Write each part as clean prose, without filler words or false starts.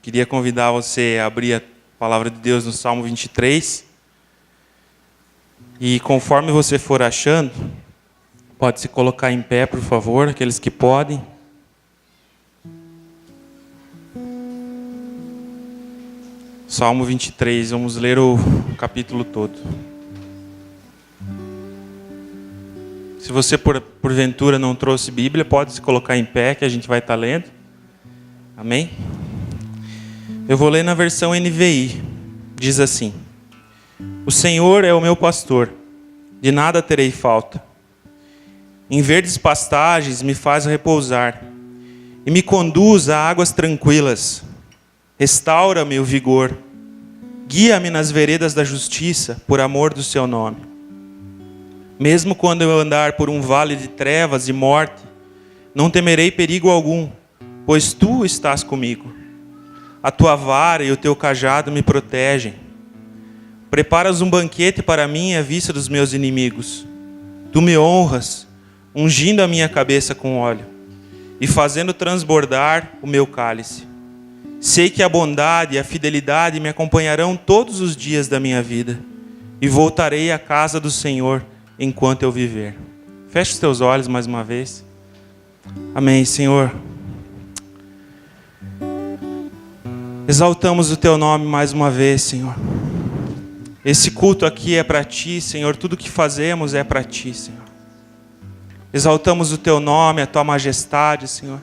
Queria convidar você a abrir a palavra de Deus no Salmo 23. E conforme você for achando, pode se colocar em pé, por favor, aqueles que podem. Salmo 23, vamos ler o capítulo todo. Se você porventura não trouxe Bíblia, pode se colocar em pé que a gente vai estar lendo. Amém? Eu vou ler na versão NVI. Diz assim: O Senhor é o meu pastor, de nada terei falta. Em verdes pastagens me faz repousar, e me conduz a águas tranquilas. Restaura-me o vigor, guia-me nas veredas da justiça, por amor do seu nome. Mesmo quando eu andar por um vale de trevas e morte, não temerei perigo algum, pois tu estás comigo. A tua vara e o teu cajado me protegem. Preparas um banquete para mim à vista dos meus inimigos. Tu me honras, ungindo a minha cabeça com óleo e fazendo transbordar o meu cálice. Sei que a bondade e a fidelidade me acompanharão todos os dias da minha vida, e voltarei à casa do Senhor enquanto eu viver. Feche os teus olhos mais uma vez. Amém, Senhor. Exaltamos o teu nome mais uma vez, Senhor. Esse culto aqui é para ti, Senhor. Tudo que fazemos é para ti, Senhor. Exaltamos o teu nome, a tua majestade, Senhor.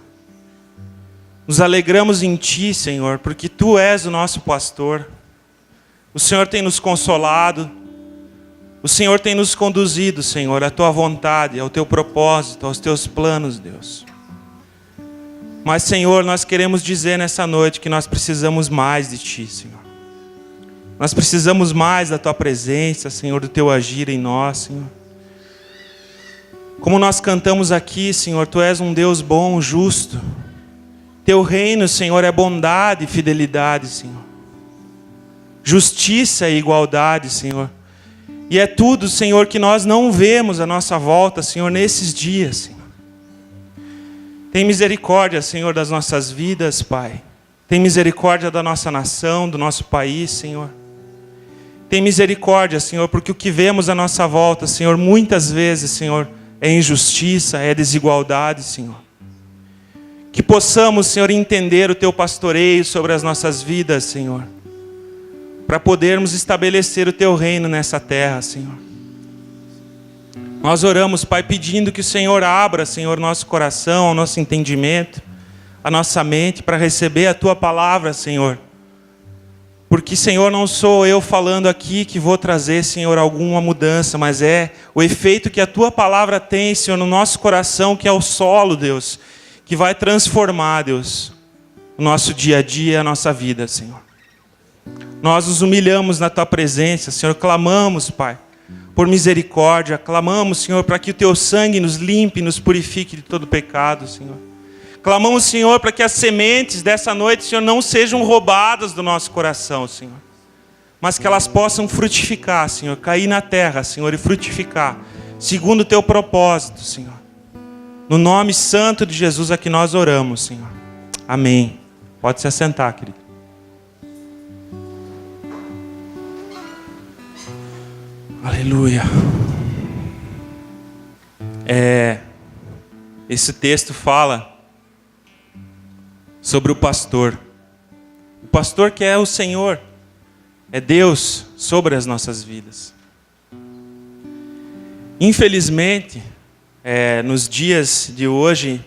Nos alegramos em ti, Senhor, porque tu és o nosso pastor. O Senhor tem nos consolado. O Senhor tem nos conduzido, Senhor, à tua vontade, ao teu propósito, aos teus planos, Deus. Mas, Senhor, nós queremos dizer nessa noite que nós precisamos mais de ti, Senhor. Nós precisamos mais da tua presença, Senhor, do teu agir em nós, Senhor. Como nós cantamos aqui, Senhor, tu és um Deus bom, justo. Teu reino, Senhor, é bondade e fidelidade, Senhor. Justiça e igualdade, Senhor. E é tudo, Senhor, que nós não vemos à nossa volta, Senhor, nesses dias, Senhor. Tem misericórdia, Senhor, das nossas vidas, Pai. Tem misericórdia da nossa nação, do nosso país, Senhor. Tem misericórdia, Senhor, porque o que vemos à nossa volta, Senhor, muitas vezes, Senhor, é injustiça, é desigualdade, Senhor. Que possamos, Senhor, entender o teu pastoreio sobre as nossas vidas, Senhor, para podermos estabelecer o teu reino nessa terra, Senhor. Nós oramos, Pai, pedindo que o Senhor abra, Senhor, nosso coração, o nosso entendimento, a nossa mente, para receber a tua palavra, Senhor. Porque, Senhor, não sou eu falando aqui que vou trazer, Senhor, alguma mudança, mas é o efeito que a tua palavra tem, Senhor, no nosso coração, que é o solo, Deus, que vai transformar, Deus, o nosso dia a dia, a nossa vida, Senhor. Nós nos humilhamos na tua presença, Senhor, clamamos, Pai, por misericórdia, clamamos, Senhor, para que o teu sangue nos limpe, nos purifique de todo pecado, Senhor. Clamamos, Senhor, para que as sementes dessa noite, Senhor, não sejam roubadas do nosso coração, Senhor, mas que elas possam frutificar, Senhor, cair na terra, Senhor, e frutificar, segundo o teu propósito, Senhor. No nome santo de Jesus é que nós oramos, Senhor. Amém. Pode se assentar, querido. Aleluia. Esse texto fala sobre o pastor. O pastor que é o Senhor, é Deus sobre as nossas vidas. Infelizmente, nos dias de hoje,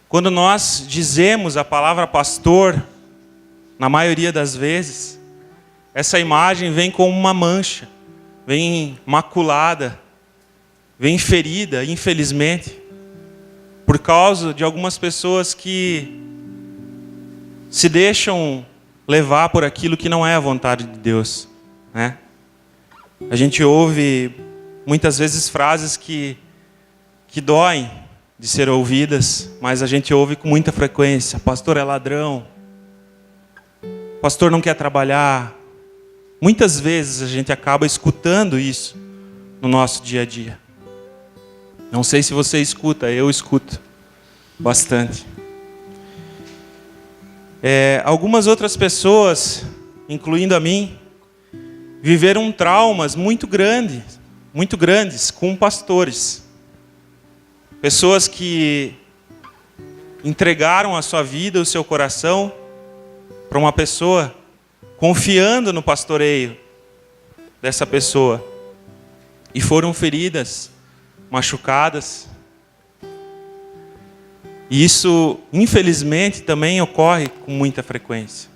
quando nós dizemos a palavra pastor, na maioria das vezes, essa imagem vem com uma mancha, vem maculada, vem ferida, infelizmente, por causa de algumas pessoas que se deixam levar por aquilo que não é a vontade de Deus, né? A gente ouve muitas vezes frases que doem de ser ouvidas, mas a gente ouve com muita frequência: pastor é ladrão, pastor não quer trabalhar. Muitas vezes a gente acaba escutando isso no nosso dia a dia. Não sei se você escuta, eu escuto bastante. Algumas outras pessoas, incluindo a mim, viveram traumas muito grandes com pastores. Pessoas que entregaram a sua vida, o seu coração para uma pessoa, confiando no pastoreio dessa pessoa, e foram feridas, machucadas. E isso, infelizmente, também ocorre com muita frequência.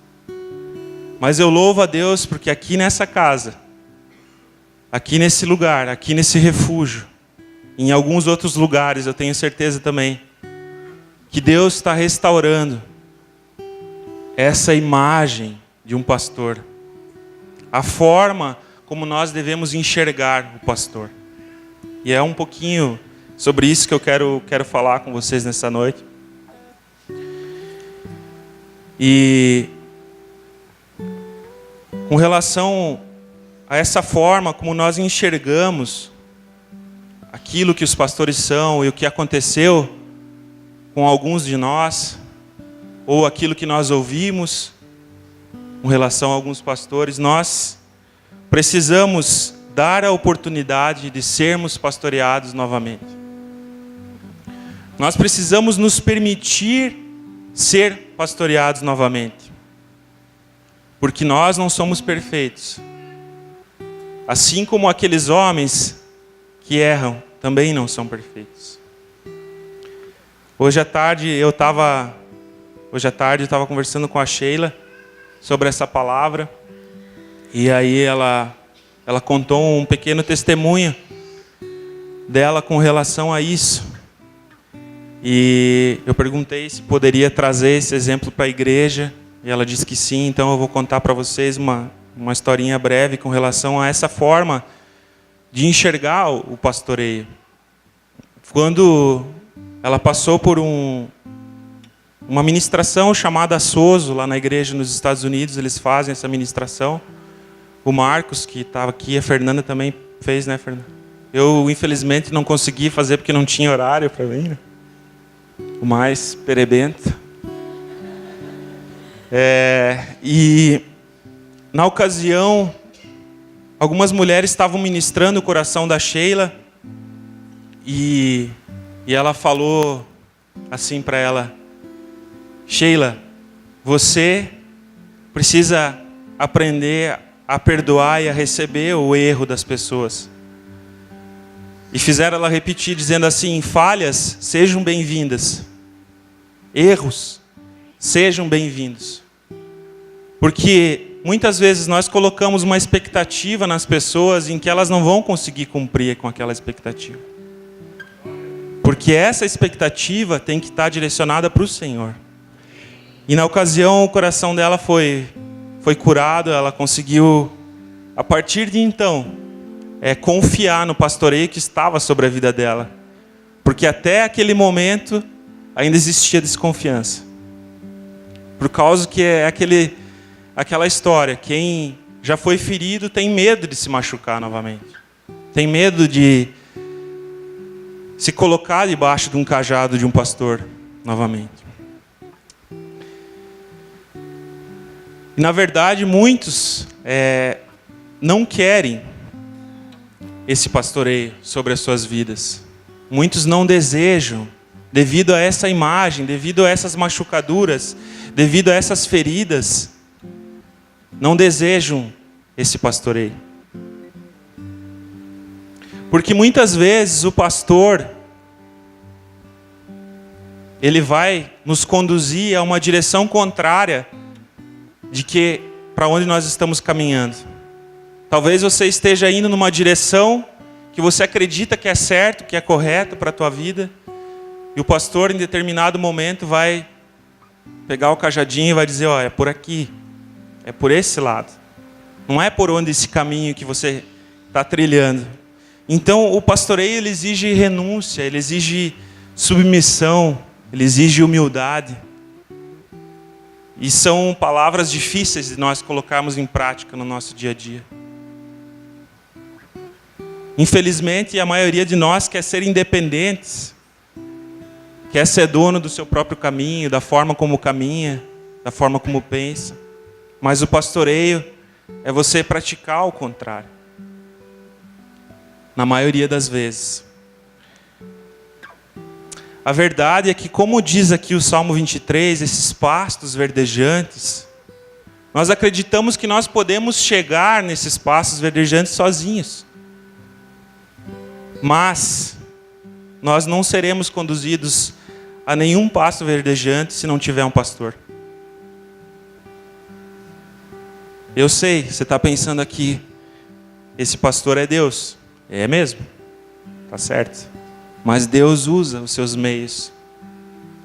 Mas eu louvo a Deus porque aqui nessa casa, aqui nesse lugar, aqui nesse refúgio, em alguns outros lugares, eu tenho certeza também, que Deus está restaurando essa imagem de um pastor. A forma como nós devemos enxergar o pastor. E é um pouquinho sobre isso que eu quero falar com vocês nessa noite. E com relação a essa forma como nós enxergamos aquilo que os pastores são e o que aconteceu com alguns de nós, ou aquilo que nós ouvimos com relação a alguns pastores, nós precisamos dar a oportunidade de sermos pastoreados novamente. Nós precisamos nos permitir ser pastoreados novamente. Porque nós não somos perfeitos. Assim como aqueles homens que erram, também não são perfeitos. Hoje à tarde eu estava conversando com a Sheila sobre essa palavra. E aí ela contou um pequeno testemunho dela com relação a isso. E eu perguntei se poderia trazer esse exemplo para a igreja. E ela disse que sim, então eu vou contar para vocês uma historinha breve com relação a essa forma de enxergar o pastoreio. Quando ela passou por uma ministração chamada Sozo, lá na igreja nos Estados Unidos, eles fazem essa ministração. O Marcos, que estava aqui, a Fernanda também fez, né, Fernanda? Eu, infelizmente, não consegui fazer porque não tinha horário para mim, né? O mais perebento. E na ocasião, algumas mulheres estavam ministrando o coração da Sheila e ela falou assim para ela: Sheila, você precisa aprender a perdoar e a receber o erro das pessoas. E fizeram ela repetir, dizendo assim: falhas, sejam bem-vindas. Erros, sejam bem-vindos. Porque muitas vezes nós colocamos uma expectativa nas pessoas em que elas não vão conseguir cumprir com aquela expectativa. Porque essa expectativa tem que estar direcionada para o Senhor. E na ocasião o coração dela foi curado, ela conseguiu, a partir de então, confiar no pastoreio que estava sobre a vida dela. Porque até aquele momento ainda existia desconfiança. Por causa que é aquela história, quem já foi ferido tem medo de se machucar novamente. Tem medo de se colocar debaixo de um cajado de um pastor novamente. E na verdade muitos não querem esse pastoreio sobre as suas vidas. Muitos não desejam, devido a essa imagem, devido a essas machucaduras, devido a essas feridas, não desejam esse pastoreio. Porque muitas vezes o pastor, ele vai nos conduzir a uma direção contrária de que para onde nós estamos caminhando. Talvez você esteja indo numa direção que você acredita que é certo, que é correto para a tua vida, e o pastor em determinado momento vai pegar o cajadinho e vai dizer: ó, é por aqui, é por esse lado. Não é por onde esse caminho que você está trilhando. Então o pastoreio, ele exige renúncia, ele exige submissão, ele exige humildade. E são palavras difíceis de nós colocarmos em prática no nosso dia a dia. Infelizmente, a maioria de nós quer ser independentes, quer ser dono do seu próprio caminho, da forma como caminha. da forma como pensa. Mas o pastoreio é você praticar o contrário. Na maioria das vezes. A verdade é que, como diz aqui o Salmo 23, esses pastos verdejantes, nós acreditamos que nós podemos chegar nesses pastos verdejantes sozinhos. Mas nós não seremos conduzidos a nenhum pasto verdejante se não tiver um pastor. Eu sei, você está pensando aqui, esse pastor é Deus. É mesmo, tá certo. Mas Deus usa os seus meios.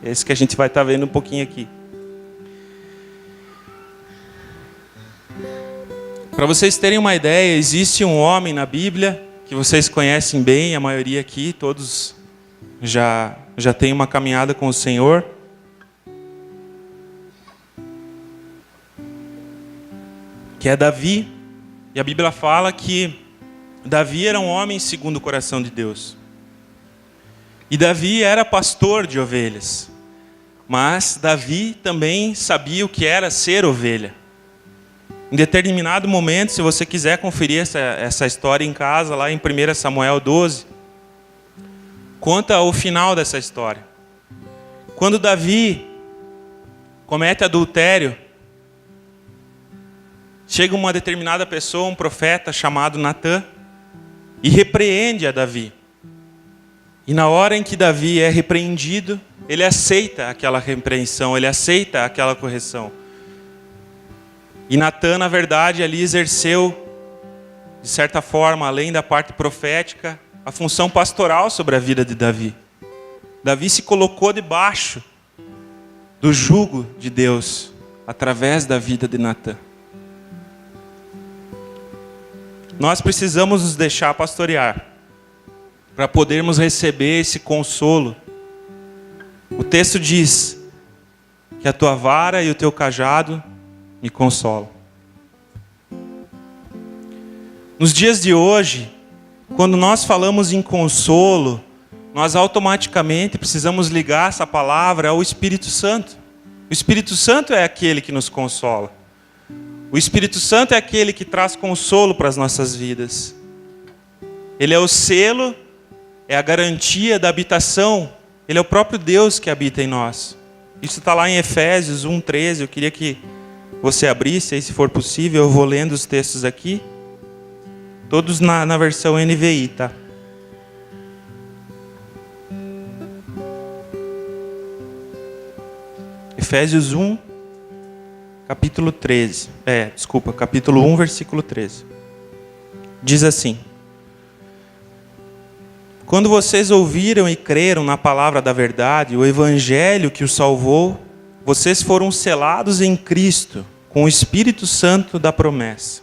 É isso que a gente vai estar vendo um pouquinho aqui. Para vocês terem uma ideia, existe um homem na Bíblia, que vocês conhecem bem, a maioria aqui, todos já tem uma caminhada com o Senhor. Que é Davi. E a Bíblia fala que Davi era um homem segundo o coração de Deus. E Davi era pastor de ovelhas. Mas Davi também sabia o que era ser ovelha. Em determinado momento, se você quiser conferir essa história em casa, lá em 1 Samuel 12, conta o final dessa história. Quando Davi comete adultério, chega uma determinada pessoa, um profeta chamado Natã, e repreende a Davi. E na hora em que Davi é repreendido, ele aceita aquela repreensão, ele aceita aquela correção. E Natã, na verdade, ali exerceu, de certa forma, além da parte profética, a função pastoral sobre a vida de Davi. Davi se colocou debaixo do jugo de Deus, através da vida de Natã. Nós precisamos nos deixar pastorear, para podermos receber esse consolo. O texto diz que a tua vara e o teu cajado me consolam. Nos dias de hoje, quando nós falamos em consolo, nós automaticamente precisamos ligar essa palavra ao Espírito Santo. O Espírito Santo é aquele que nos consola. O Espírito Santo é aquele que traz consolo para as nossas vidas. Ele é o selo, é a garantia da habitação. Ele é o próprio Deus que habita em nós. Isso está lá em Efésios 1:13. Eu queria que você abrisse, aí, se for possível. Eu vou lendo os textos aqui. Todos na versão NVI, tá? Efésios 1, capítulo 13. Capítulo 1, versículo 13. Diz assim: quando vocês ouviram e creram na palavra da verdade, o evangelho que os salvou, vocês foram selados em Cristo com o Espírito Santo da promessa.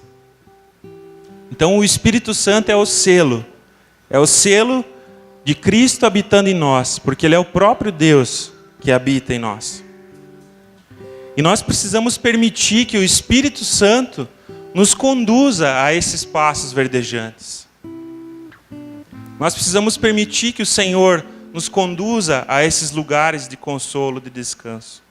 Então o Espírito Santo é o selo de Cristo habitando em nós, porque Ele é o próprio Deus que habita em nós. E nós precisamos permitir que o Espírito Santo nos conduza a esses passos verdejantes. Nós precisamos permitir que o Senhor nos conduza a esses lugares de consolo, de descanso.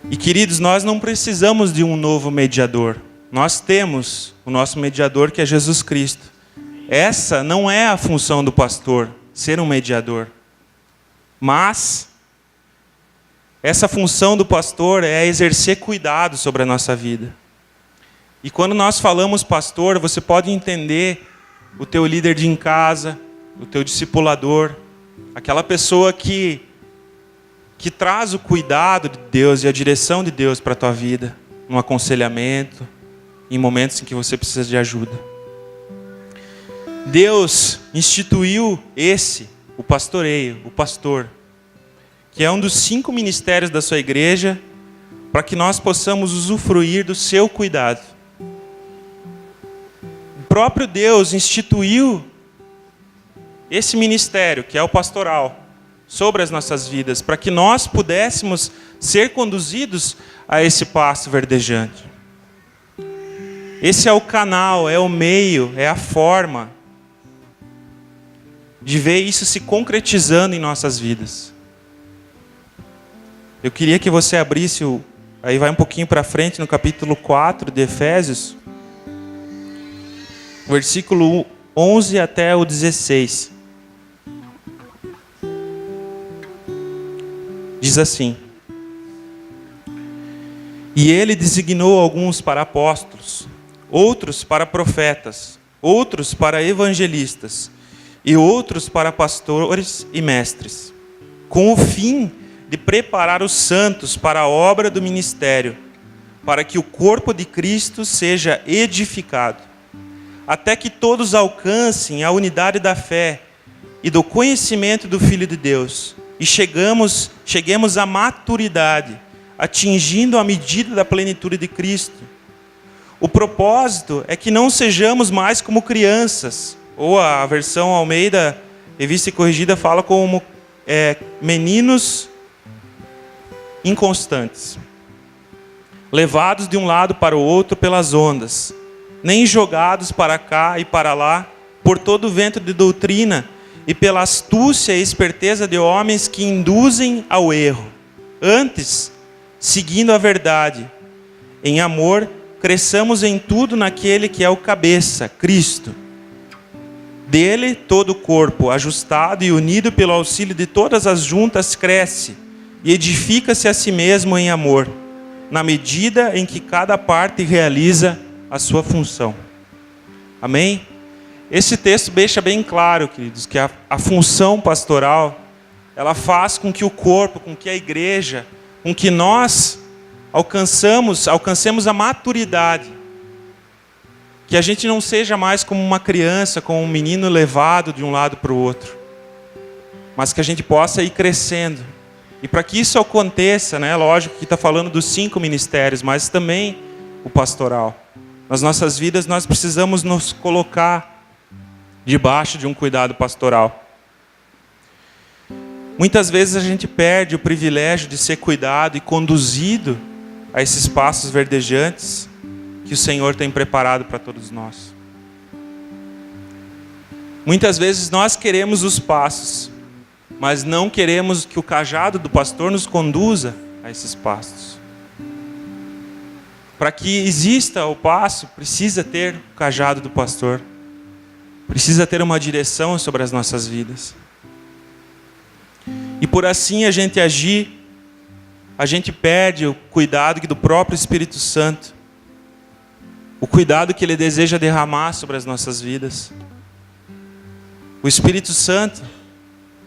E queridos, nós não precisamos de um novo mediador. Nós temos o nosso mediador, que é Jesus Cristo. Essa não é a função do pastor, ser um mediador. Mas essa função do pastor é exercer cuidado sobre a nossa vida. E quando nós falamos pastor, você pode entender o teu líder de em casa, o teu discipulador, aquela pessoa que traz o cuidado de Deus e a direção de Deus para a tua vida, no aconselhamento, em momentos em que você precisa de ajuda. Deus instituiu o pastoreio, o pastor, que é um dos 5 ministérios da sua igreja, para que nós possamos usufruir do seu cuidado. O próprio Deus instituiu esse ministério, que é o pastoral, sobre as nossas vidas, para que nós pudéssemos ser conduzidos a esse pasto verdejante. Esse é o canal, é o meio, é a forma de ver isso se concretizando em nossas vidas. Eu queria que você abrisse, aí vai um pouquinho para frente, no capítulo 4 de Efésios, versículo 11 até o 16. Diz assim: E ele designou alguns para apóstolos, outros para profetas, outros para evangelistas, e outros para pastores e mestres, com o fim de preparar os santos para a obra do ministério, para que o corpo de Cristo seja edificado, até que todos alcancem a unidade da fé e do conhecimento do Filho de Deus, e cheguemos à maturidade, atingindo a medida da plenitude de Cristo. O propósito é que não sejamos mais como crianças, ou a versão Almeida, revista e corrigida, fala como meninos inconstantes, levados de um lado para o outro pelas ondas, nem jogados para cá e para lá por todo o vento de doutrina e pela astúcia e esperteza de homens que induzem ao erro. Antes, seguindo a verdade, em amor, cresçamos em tudo naquele que é o cabeça, Cristo. Dele, todo o corpo, ajustado e unido pelo auxílio de todas as juntas, cresce e edifica-se a si mesmo em amor, na medida em que cada parte realiza a sua função. Amém? Esse texto deixa bem claro, queridos, que a função pastoral, ela faz com que o corpo, com que a igreja, com que nós alcancemos a maturidade. Que a gente não seja mais como uma criança, como um menino levado de um lado para o outro. Mas que a gente possa ir crescendo. E para que isso aconteça, né, lógico que está falando dos 5 ministérios, mas também o pastoral. Nas nossas vidas nós precisamos nos colocar debaixo de um cuidado pastoral. Muitas vezes a gente perde o privilégio de ser cuidado e conduzido a esses passos verdejantes que o Senhor tem preparado para todos nós. Muitas vezes nós queremos os passos, mas não queremos que o cajado do pastor nos conduza a esses passos. Para que exista o passo, precisa ter o cajado do pastor. Precisa ter uma direção sobre as nossas vidas. E por assim a gente agir, a gente perde o cuidado do próprio Espírito Santo. O cuidado que Ele deseja derramar sobre as nossas vidas. O Espírito Santo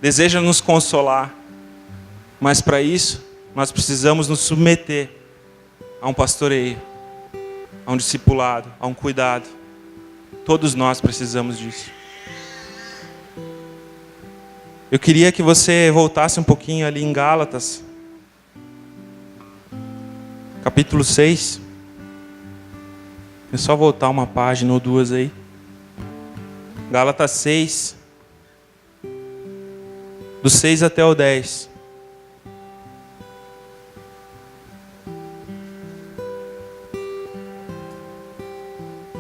deseja nos consolar. Mas para isso, nós precisamos nos submeter a um pastoreio, a um discipulado, a um cuidado. Todos nós precisamos disso. Eu queria que você voltasse um pouquinho ali em Gálatas, capítulo 6. É só voltar uma página ou duas aí. Gálatas 6, do 6 até o 10.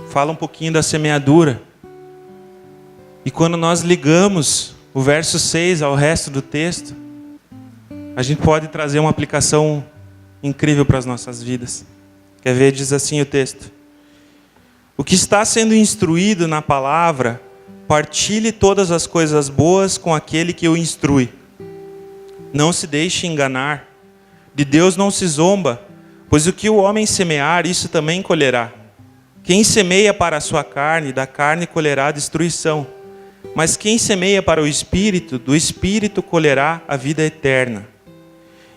Fala um pouquinho da semeadura. E quando nós ligamos o verso 6 ao resto do texto, a gente pode trazer uma aplicação incrível para as nossas vidas. Quer ver? Diz assim o texto: O que está sendo instruído na palavra, partilhe todas as coisas boas com aquele que o instrui. Não se deixe enganar. De Deus não se zomba, pois o que o homem semear, isso também colherá. Quem semeia para a sua carne, da carne colherá destruição. Mas quem semeia para o Espírito, do Espírito colherá a vida eterna.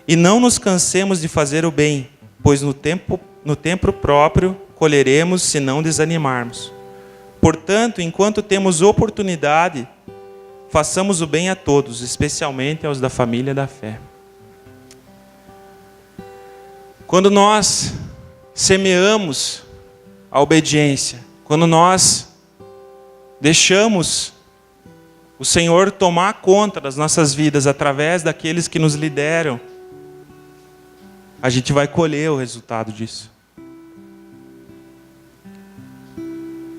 E não nos cansemos de fazer o bem, pois no tempo próprio colheremos se não desanimarmos. Portanto, enquanto temos oportunidade, façamos o bem a todos, especialmente aos da família da fé. Quando nós semeamos a obediência, quando nós deixamos o Senhor tomar conta das nossas vidas através daqueles que nos lideram, a gente vai colher o resultado disso.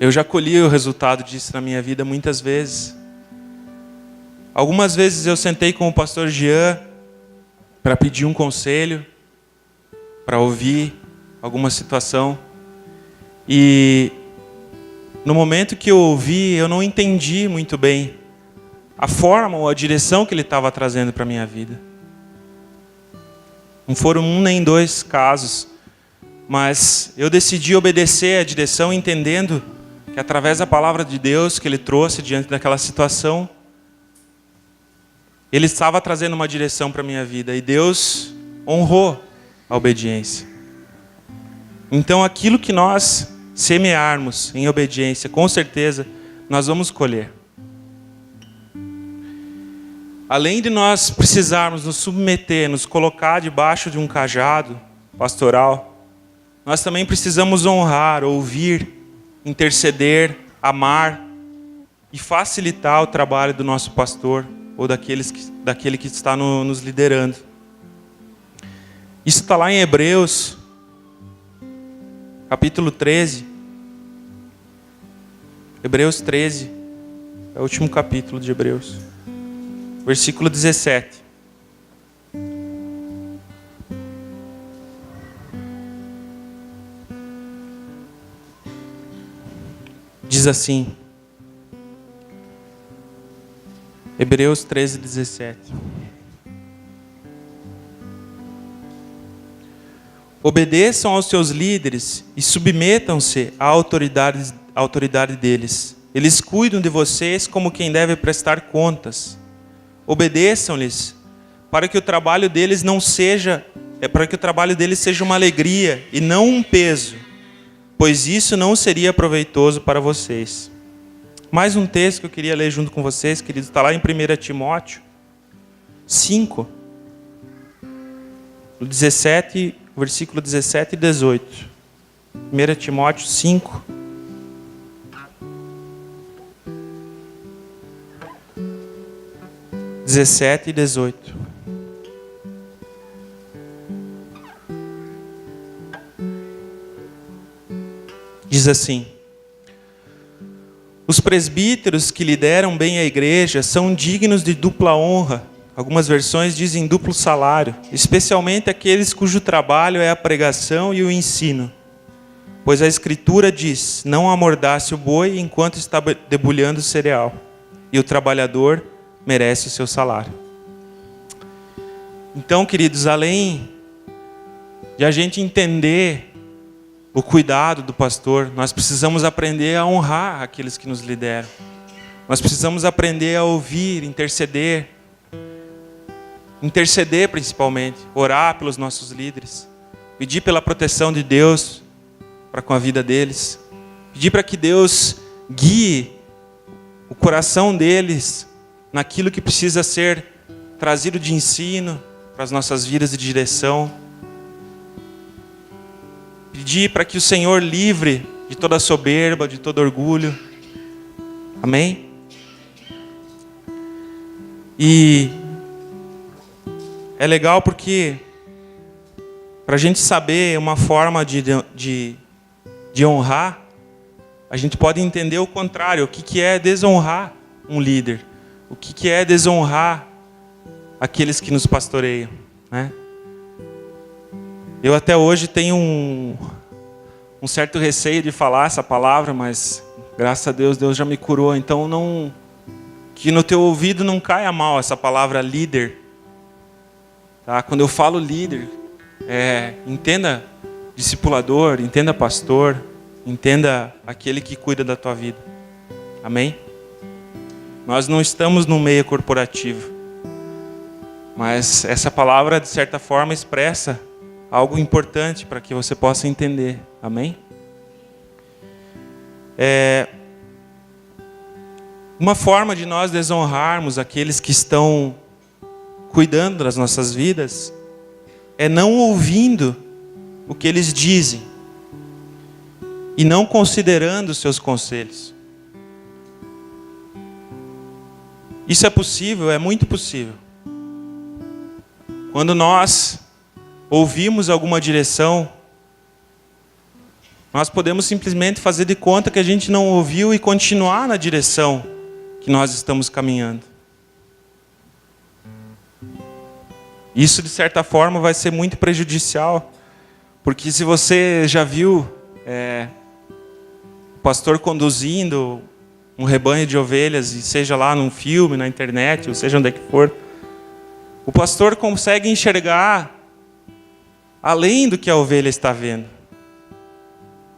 Eu já colhi o resultado disso na minha vida muitas vezes. Algumas vezes eu sentei com o pastor Jean para pedir um conselho, para ouvir alguma situação. E no momento que eu ouvi, eu não entendi muito bem a forma ou a direção que ele estava trazendo para a minha vida. Não foram um nem dois casos, mas eu decidi obedecer à direção, entendendo que através da palavra de Deus que ele trouxe diante daquela situação, ele estava trazendo uma direção para a minha vida. E Deus honrou a obediência. Então aquilo que nós semearmos em obediência, com certeza, nós vamos colher. Além de nós precisarmos nos submeter, nos colocar debaixo de um cajado pastoral, nós também precisamos honrar, ouvir, interceder, amar e facilitar o trabalho do nosso pastor ou daquele que está nos liderando. Isso está lá em Hebreus, capítulo 13. Hebreus 13, é o último capítulo de Hebreus. Versículo 17. Diz assim. Hebreus 13, 17. Obedeçam aos seus líderes e submetam-se à autoridade deles. Eles cuidam de vocês como quem deve prestar contas. Obedeçam-lhes para que o trabalho deles seja uma alegria e não um peso, pois isso não seria proveitoso para vocês. Mais um texto que eu queria ler junto com vocês, queridos, está lá em 1 Timóteo 5, versículo 17 e 18. 1 Timóteo 5. (17 e 18). Diz assim: os presbíteros que lideram bem a igreja são dignos de dupla honra. Algumas versões dizem duplo salário, especialmente aqueles cujo trabalho é a pregação e o ensino. Pois a Escritura diz: não amordace o boi enquanto está debulhando o cereal, e o trabalhador merece o seu salário. Então, queridos, além de a gente entender o cuidado do pastor, nós precisamos aprender a honrar aqueles que nos lideram. Nós precisamos aprender a ouvir, interceder principalmente, orar pelos nossos líderes, pedir pela proteção de Deus para com a vida deles, pedir para que Deus guie o coração deles naquilo que precisa ser trazido de ensino para as nossas vidas e de direção. Pedir para que o Senhor livre de toda soberba, de todo orgulho. Amém? E é legal porque para a gente saber uma forma de honrar, a gente pode entender o contrário. O que é desonrar um líder? O que é desonrar aqueles que nos pastoreiam, né? Eu até hoje tenho um certo receio de falar essa palavra, mas graças a Deus, Deus já me curou. Então que no teu ouvido não caia mal essa palavra líder. Tá? Quando eu falo líder, entenda discipulador, entenda pastor, entenda aquele que cuida da tua vida. Amém? Nós não estamos no meio corporativo, mas essa palavra, de certa forma, expressa algo importante para que você possa entender. Amém? Uma forma de nós desonrarmos aqueles que estão cuidando das nossas vidas é não ouvindo o que eles dizem e não considerando os seus conselhos. Isso é possível, é muito possível. Quando nós ouvimos alguma direção, nós podemos simplesmente fazer de conta que a gente não ouviu e continuar na direção que nós estamos caminhando. Isso, de certa forma, vai ser muito prejudicial, porque se você já viu o pastor conduzindo um rebanho de ovelhas, e seja lá num filme, na internet, ou seja onde é que for, o pastor consegue enxergar além do que a ovelha está vendo.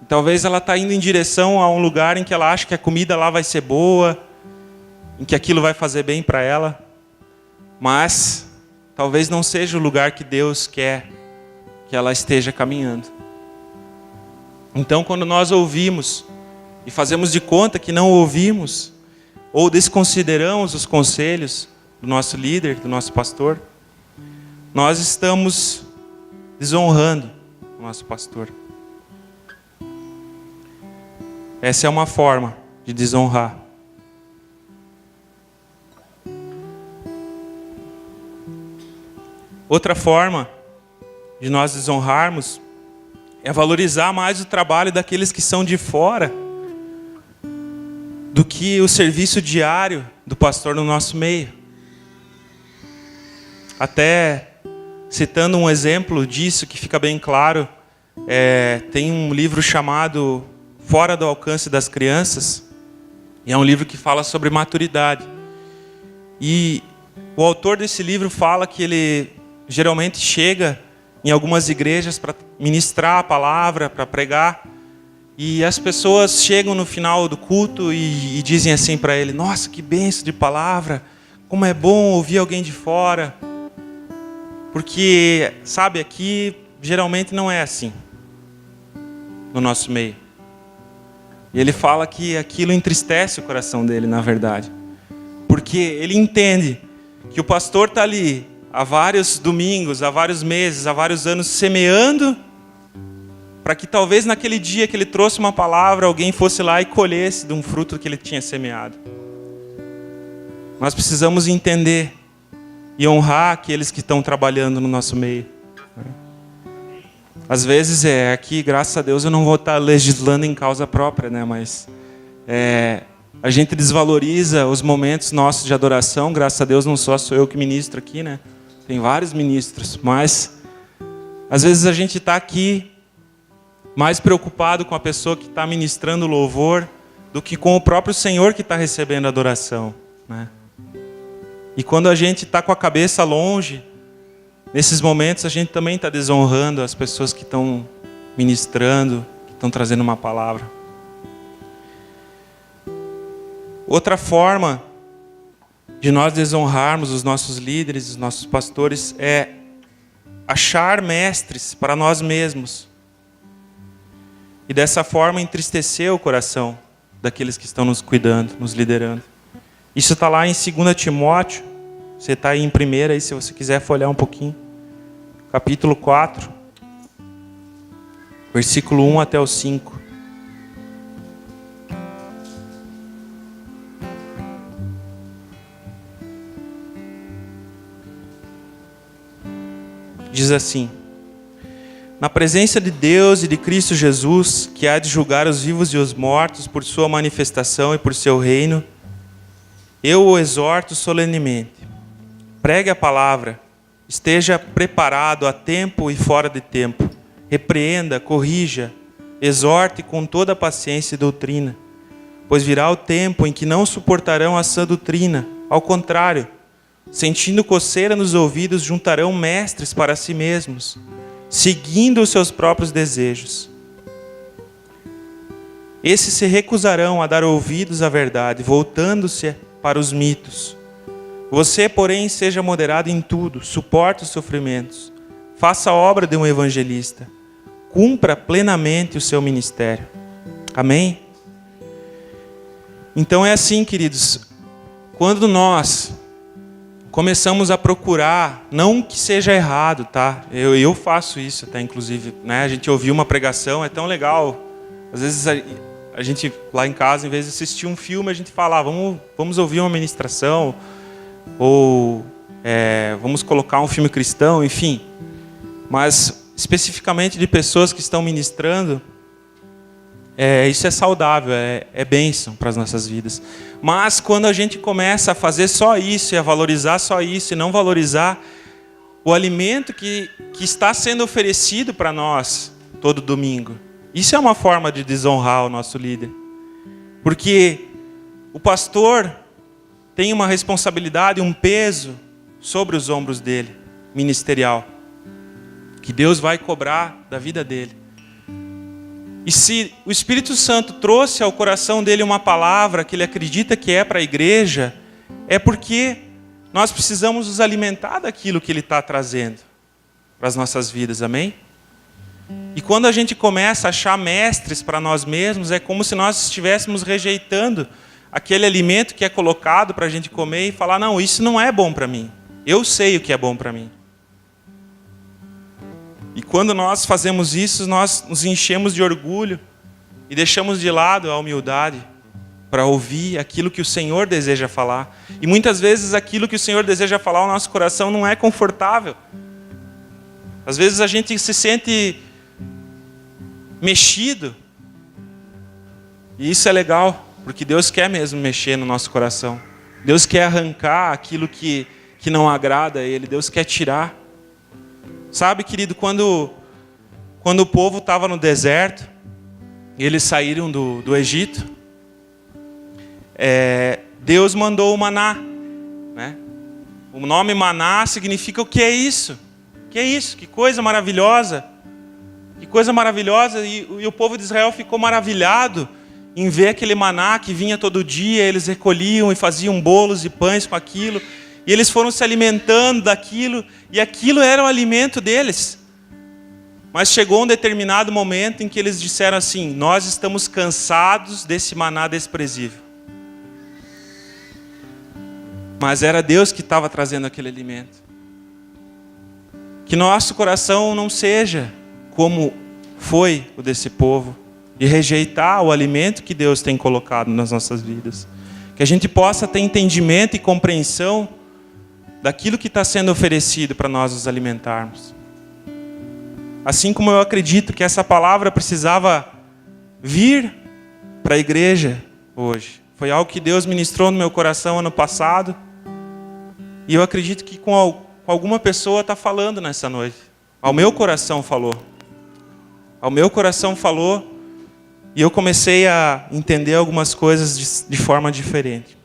Talvez ela está indo em direção a um lugar em que ela acha que a comida lá vai ser boa, em que aquilo vai fazer bem para ela, mas talvez não seja o lugar que Deus quer que ela esteja caminhando. Então, quando nós ouvimos e fazemos de conta que não ouvimos, ou desconsideramos os conselhos do nosso líder, do nosso pastor, nós estamos desonrando o nosso pastor. Essa é uma forma de desonrar. Outra forma de nós desonrarmos é valorizar mais o trabalho daqueles que são de fora do que o serviço diário do pastor no nosso meio. Até citando um exemplo disso que fica bem claro, tem um livro chamado Fora do Alcance das Crianças, e é um livro que fala sobre maturidade. E o autor desse livro fala que ele geralmente chega em algumas igrejas para ministrar a palavra, para pregar, e as pessoas chegam no final do culto e dizem assim para ele: nossa, que bênção de palavra, como é bom ouvir alguém de fora. Porque, sabe, aqui geralmente não é assim, no nosso meio. E ele fala que aquilo entristece o coração dele, na verdade. Porque ele entende que o pastor está ali há vários domingos, há vários meses, há vários anos, semeando, para que talvez naquele dia que ele trouxe uma palavra, alguém fosse lá e colhesse de um fruto que ele tinha semeado. Nós precisamos entender e honrar aqueles que estão trabalhando no nosso meio. Às vezes aqui, graças a Deus, eu não vou estar legislando em causa própria, né? Mas a gente desvaloriza os momentos nossos de adoração. Graças a Deus não sou eu que ministro aqui, né? Tem vários ministros, mas às vezes a gente está aqui mais preocupado com a pessoa que está ministrando louvor do que com o próprio Senhor que está recebendo a adoração, né? E quando a gente está com a cabeça longe, nesses momentos a gente também está desonrando as pessoas que estão ministrando, que estão trazendo uma palavra. Outra forma de nós desonrarmos os nossos líderes, os nossos pastores, é achar mestres para nós mesmos. E dessa forma entristecer o coração daqueles que estão nos cuidando, nos liderando. Isso está lá em 2 Timóteo. Você está aí em 1, aí se você quiser folhear um pouquinho. Capítulo 4, versículo 1 até o 5. Diz assim: na presença de Deus e de Cristo Jesus, que há de julgar os vivos e os mortos por sua manifestação e por seu reino, eu o exorto solenemente. Pregue a palavra, esteja preparado a tempo e fora de tempo. Repreenda, corrija, exorte com toda paciência e doutrina. Pois virá o tempo em que não suportarão a sã doutrina. Ao contrário, sentindo coceira nos ouvidos, juntarão mestres para si mesmos, seguindo os seus próprios desejos. Esses se recusarão a dar ouvidos à verdade, voltando-se para os mitos. Você, porém, seja moderado em tudo, suporte os sofrimentos, faça a obra de um evangelista, cumpra plenamente o seu ministério. Amém? Então é assim, queridos, quando nós começamos a procurar, não que seja errado, tá? Eu faço isso, tá? Inclusive, né? A gente ouviu uma pregação, é tão legal. Às vezes a gente lá em casa, em vez de assistir um filme, a gente fala, vamos ouvir uma ministração, ou vamos colocar um filme cristão, enfim. Mas especificamente de pessoas que estão ministrando, isso é saudável, é bênção para as nossas vidas. Mas quando a gente começa a fazer só isso, e a valorizar só isso, e não valorizar o alimento que está sendo oferecido para nós todo domingo. Isso é uma forma de desonrar o nosso líder. Porque o pastor tem uma responsabilidade, um peso sobre os ombros dele, ministerial, que Deus vai cobrar da vida dele. E se o Espírito Santo trouxe ao coração dele uma palavra que ele acredita que é para a igreja, é porque nós precisamos nos alimentar daquilo que ele está trazendo para as nossas vidas, amém? E quando a gente começa a achar mestres para nós mesmos, é como se nós estivéssemos rejeitando aquele alimento que é colocado para a gente comer e falar, não, isso não é bom para mim. Eu sei o que é bom para mim. E quando nós fazemos isso, nós nos enchemos de orgulho e deixamos de lado a humildade para ouvir aquilo que o Senhor deseja falar. E muitas vezes aquilo que o Senhor deseja falar ao nosso coração não é confortável. Às vezes a gente se sente mexido. E isso é legal, porque Deus quer mesmo mexer no nosso coração. Deus quer arrancar aquilo que não agrada a Ele. Deus quer tirar. Sabe, querido, quando o povo estava no deserto, e eles saíram do Egito, Deus mandou o maná, né? O nome maná significa o que é isso? O que é isso? Que coisa maravilhosa! Que coisa maravilhosa! E o povo de Israel ficou maravilhado em ver aquele maná que vinha todo dia, eles recolhiam e faziam bolos e pães com aquilo, e eles foram se alimentando daquilo, e aquilo era o alimento deles. Mas chegou um determinado momento em que eles disseram assim, nós estamos cansados desse maná desprezível. Mas era Deus que estava trazendo aquele alimento. Que nosso coração não seja como foi o desse povo, de rejeitar o alimento que Deus tem colocado nas nossas vidas. Que a gente possa ter entendimento e compreensão daquilo que está sendo oferecido para nós nos alimentarmos. Assim como eu acredito que essa palavra precisava vir para a igreja hoje. Foi algo que Deus ministrou no meu coração ano passado. E eu acredito que com alguma pessoa está falando nessa noite. Ao meu coração falou. Ao meu coração falou. E eu comecei a entender algumas coisas de forma diferente.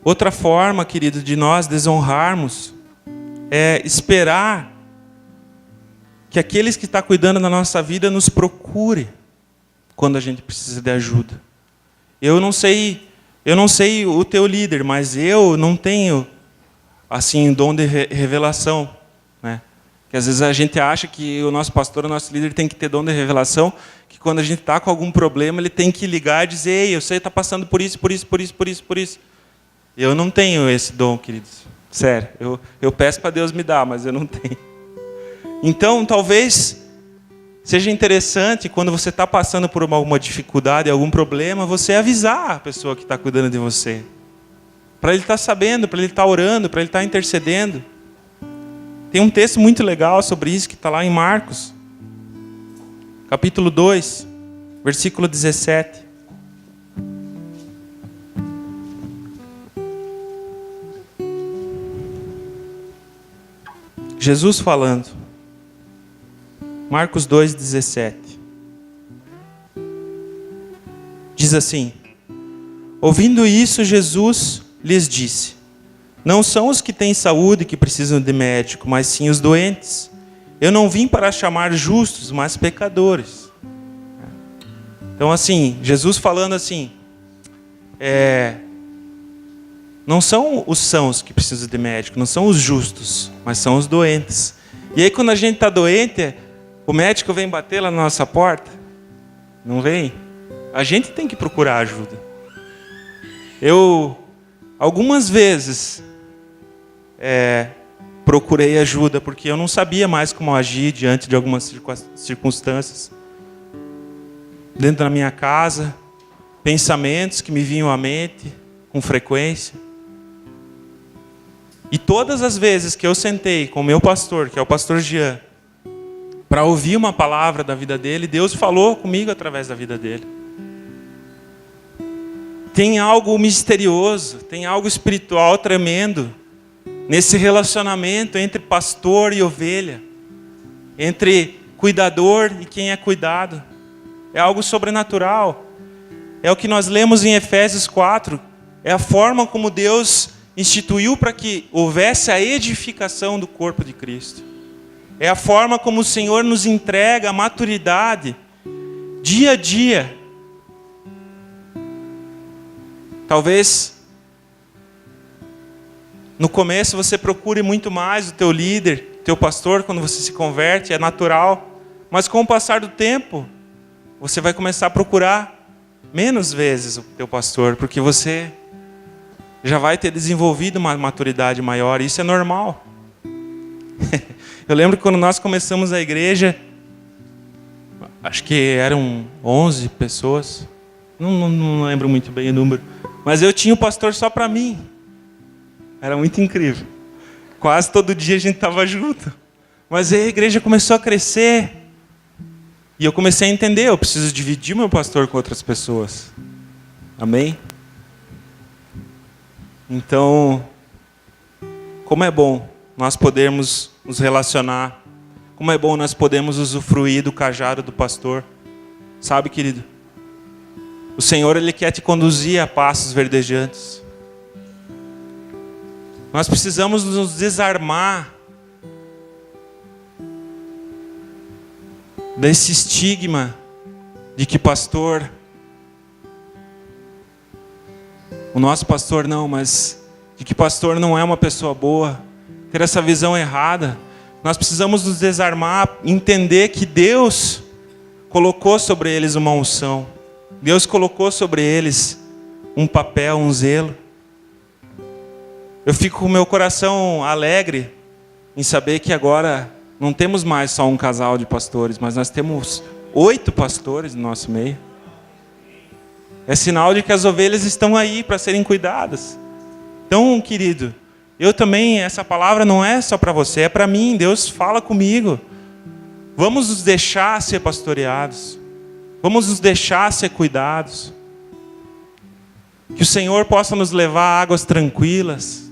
Outra forma, querido, de nós desonrarmos é esperar que aqueles que estão cuidando da nossa vida nos procure quando a gente precisa de ajuda. Eu não sei o teu líder, mas eu não tenho assim dom de revelação, né? Que às vezes a gente acha que o nosso pastor, o nosso líder tem que ter dom de revelação, que quando a gente está com algum problema, ele tem que ligar e dizer, ei, eu sei que está passando por isso. Eu não tenho esse dom, queridos. Sério, eu peço para Deus me dar, mas eu não tenho. Então, talvez seja interessante, quando você está passando por alguma dificuldade, algum problema, você avisar a pessoa que está cuidando de você. Para ele estar sabendo, para ele estar orando, para ele estar intercedendo. Tem um texto muito legal sobre isso, que está lá em Marcos, capítulo 2, versículo 17. Jesus falando. Marcos 2, 17. Diz assim: ouvindo isso, Jesus lhes disse: não são os que têm saúde que precisam de médico, mas sim os doentes. Eu não vim para chamar justos, mas pecadores. Então assim, Jesus falando assim, não são os sãos que precisam de médico, não são os justos, mas são os doentes. E aí quando a gente está doente, o médico vem bater lá na nossa porta? Não vem? A gente tem que procurar ajuda. Eu, algumas vezes, procurei ajuda, porque eu não sabia mais como agir diante de algumas circunstâncias. Dentro da minha casa, pensamentos que me vinham à mente com frequência. E todas as vezes que eu sentei com o meu pastor, que é o pastor Jean, para ouvir uma palavra da vida dele, Deus falou comigo através da vida dele. Tem algo misterioso, tem algo espiritual tremendo nesse relacionamento entre pastor e ovelha, entre cuidador e quem é cuidado. É algo sobrenatural. É o que nós lemos em Efésios 4. É a forma como Deus instituiu para que houvesse a edificação do corpo de Cristo. É a forma como o Senhor nos entrega a maturidade dia a dia. Talvez no começo você procure muito mais o teu líder, teu pastor, quando você se converte, é natural. Mas com o passar do tempo, você vai começar a procurar menos vezes o teu pastor, porque você já vai ter desenvolvido uma maturidade maior, e isso é normal. Eu lembro que quando nós começamos a igreja, acho que eram 11 pessoas, não lembro muito bem o número, mas eu tinha o pastor só para mim. Era muito incrível. Quase todo dia a gente estava junto. Mas aí a igreja começou a crescer. E eu comecei a entender, eu preciso dividir meu pastor com outras pessoas. Amém? Então, como é bom nós podermos nos relacionar. Como é bom nós podermos usufruir do cajado do pastor. Sabe, querido? O Senhor, Ele quer te conduzir a passos verdejantes. Nós precisamos nos desarmar desse estigma de que pastor, o nosso pastor não, mas de que pastor não é uma pessoa boa, ter essa visão errada. Nós precisamos nos desarmar, entender que Deus colocou sobre eles uma unção, Deus colocou sobre eles um papel, um zelo. Eu fico com o meu coração alegre em saber que agora não temos mais só um casal de pastores, mas nós temos 8 pastores no nosso meio. É sinal de que as ovelhas estão aí para serem cuidadas. Então, querido, eu também, essa palavra não é só para você, é para mim. Deus fala comigo. Vamos nos deixar ser pastoreados. Vamos nos deixar ser cuidados. Que o Senhor possa nos levar a águas tranquilas.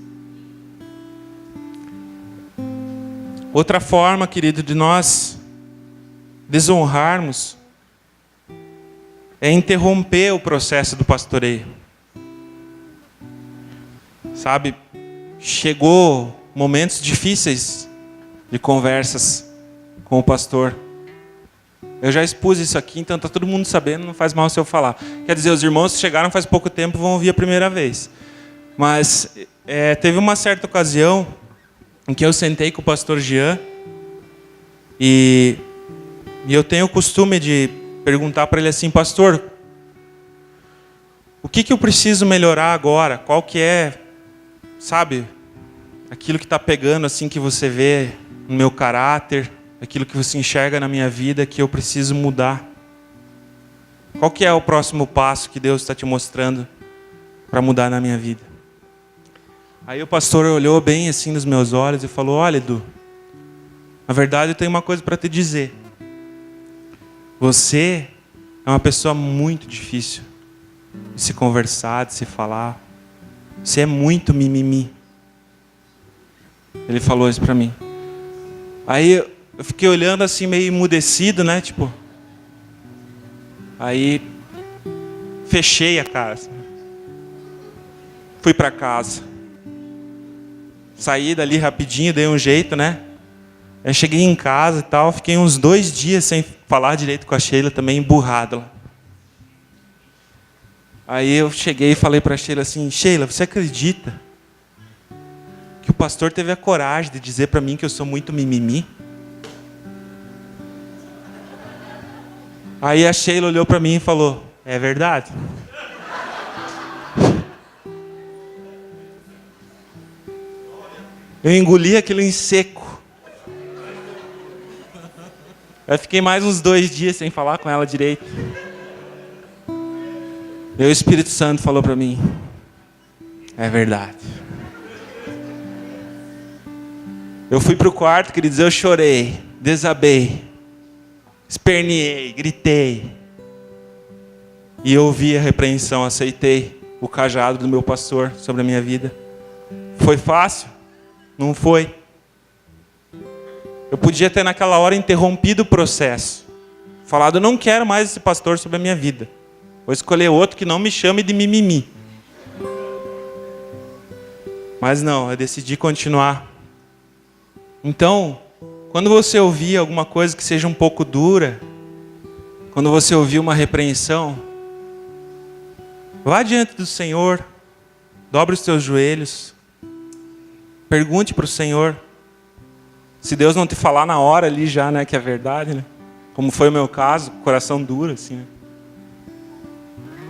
Outra forma, querido, de nós desonrarmos é interromper o processo do pastoreio. Sabe, chegou momentos difíceis de conversas com o pastor. Eu já expus isso aqui, então está todo mundo sabendo, não faz mal se eu falar. Quer dizer, os irmãos que chegaram faz pouco tempo vão ouvir a primeira vez. Mas teve uma certa ocasião em que eu sentei com o pastor Jean e eu tenho o costume de perguntar para ele assim: pastor, o que eu preciso melhorar agora? Qual que é, sabe, aquilo que está pegando assim que você vê no meu caráter, aquilo que você enxerga na minha vida que eu preciso mudar? Qual que é o próximo passo que Deus está te mostrando para mudar na minha vida? Aí o pastor olhou bem assim nos meus olhos e falou: olha, Edu, na verdade eu tenho uma coisa para te dizer. Você é uma pessoa muito difícil de se conversar, de se falar. Você é muito mimimi. Ele falou isso para mim. Aí eu fiquei olhando assim meio emudecido, né? Tipo. Aí fechei a casa. Fui para casa. Saí dali rapidinho, dei um jeito, né? Eu cheguei em casa e tal, fiquei uns 2 dias sem falar direito com a Sheila, também emburrado lá. Aí eu cheguei e falei para a Sheila assim: Sheila, você acredita que o pastor teve a coragem de dizer para mim que eu sou muito mimimi? Aí a Sheila olhou para mim e falou: é verdade? Eu engoli aquilo em seco. Eu fiquei mais uns 2 dias sem falar com ela direito. E o Espírito Santo falou para mim: é verdade. Eu fui para o quarto, queridos, eu chorei, desabei, esperneei, gritei. E eu ouvi a repreensão, aceitei o cajado do meu pastor sobre a minha vida. Foi fácil? Não foi. Eu podia ter naquela hora interrompido o processo. Falado, não quero mais esse pastor sobre a minha vida. Vou escolher outro que não me chame de mimimi. Mas não, eu decidi continuar. Então, quando você ouvir alguma coisa que seja um pouco dura, quando você ouvir uma repreensão, vá diante do Senhor, dobre os teus joelhos, pergunte para o Senhor. Se Deus não te falar na hora ali já, né, que é verdade, né? Como foi o meu caso, coração duro, assim, né?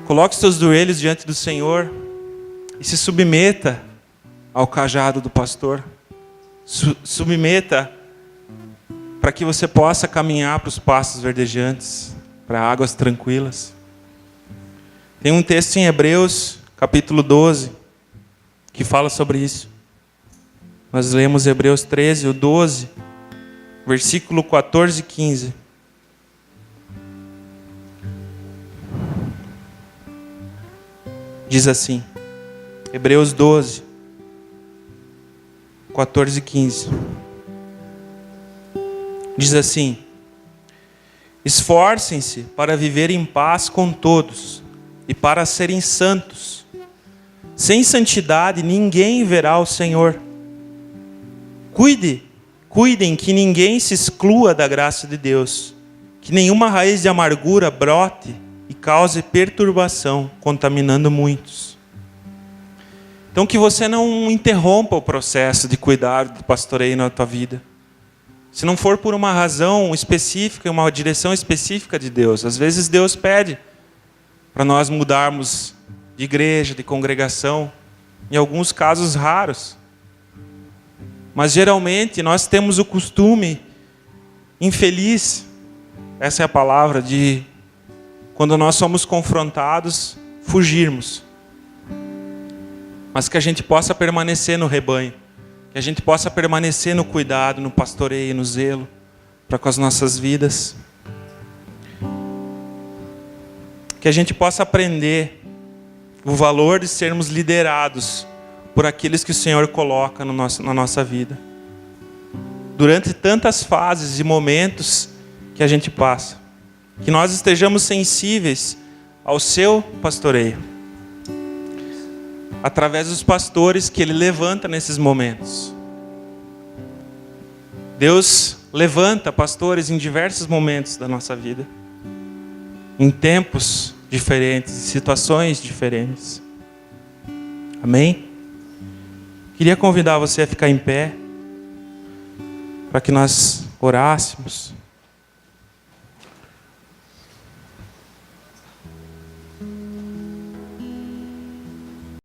Coloque os teus joelhos diante do Senhor e se submeta ao cajado do pastor. Submeta para que você possa caminhar para os pastos verdejantes, para águas tranquilas. Tem um texto em Hebreus, capítulo 12, que fala sobre isso. Nós lemos Hebreus 13, o 12, versículo 14 e 15. Diz assim, Hebreus 12, 14 e 15. Diz assim: esforcem-se para viver em paz com todos e para serem santos. Sem santidade ninguém verá o Senhor. Cuidem que ninguém se exclua da graça de Deus, que nenhuma raiz de amargura brote e cause perturbação, contaminando muitos. Então que você não interrompa o processo de cuidar do pastoreio na tua vida. Se não for por uma razão específica, uma direção específica de Deus. Às vezes Deus pede para nós mudarmos de igreja, de congregação, em alguns casos raros. Mas geralmente nós temos o costume infeliz, essa é a palavra, de quando nós somos confrontados, fugirmos. Mas que a gente possa permanecer no rebanho, que a gente possa permanecer no cuidado, no pastoreio, no zelo, para com as nossas vidas. Que a gente possa aprender o valor de sermos liderados por aqueles que o Senhor coloca na nossa vida. Durante tantas fases e momentos que a gente passa. Que nós estejamos sensíveis ao seu pastoreio. Através dos pastores que Ele levanta nesses momentos. Deus levanta pastores em diversos momentos da nossa vida. Em tempos diferentes, em situações diferentes. Amém? Queria convidar você a ficar em pé, para que nós orássemos.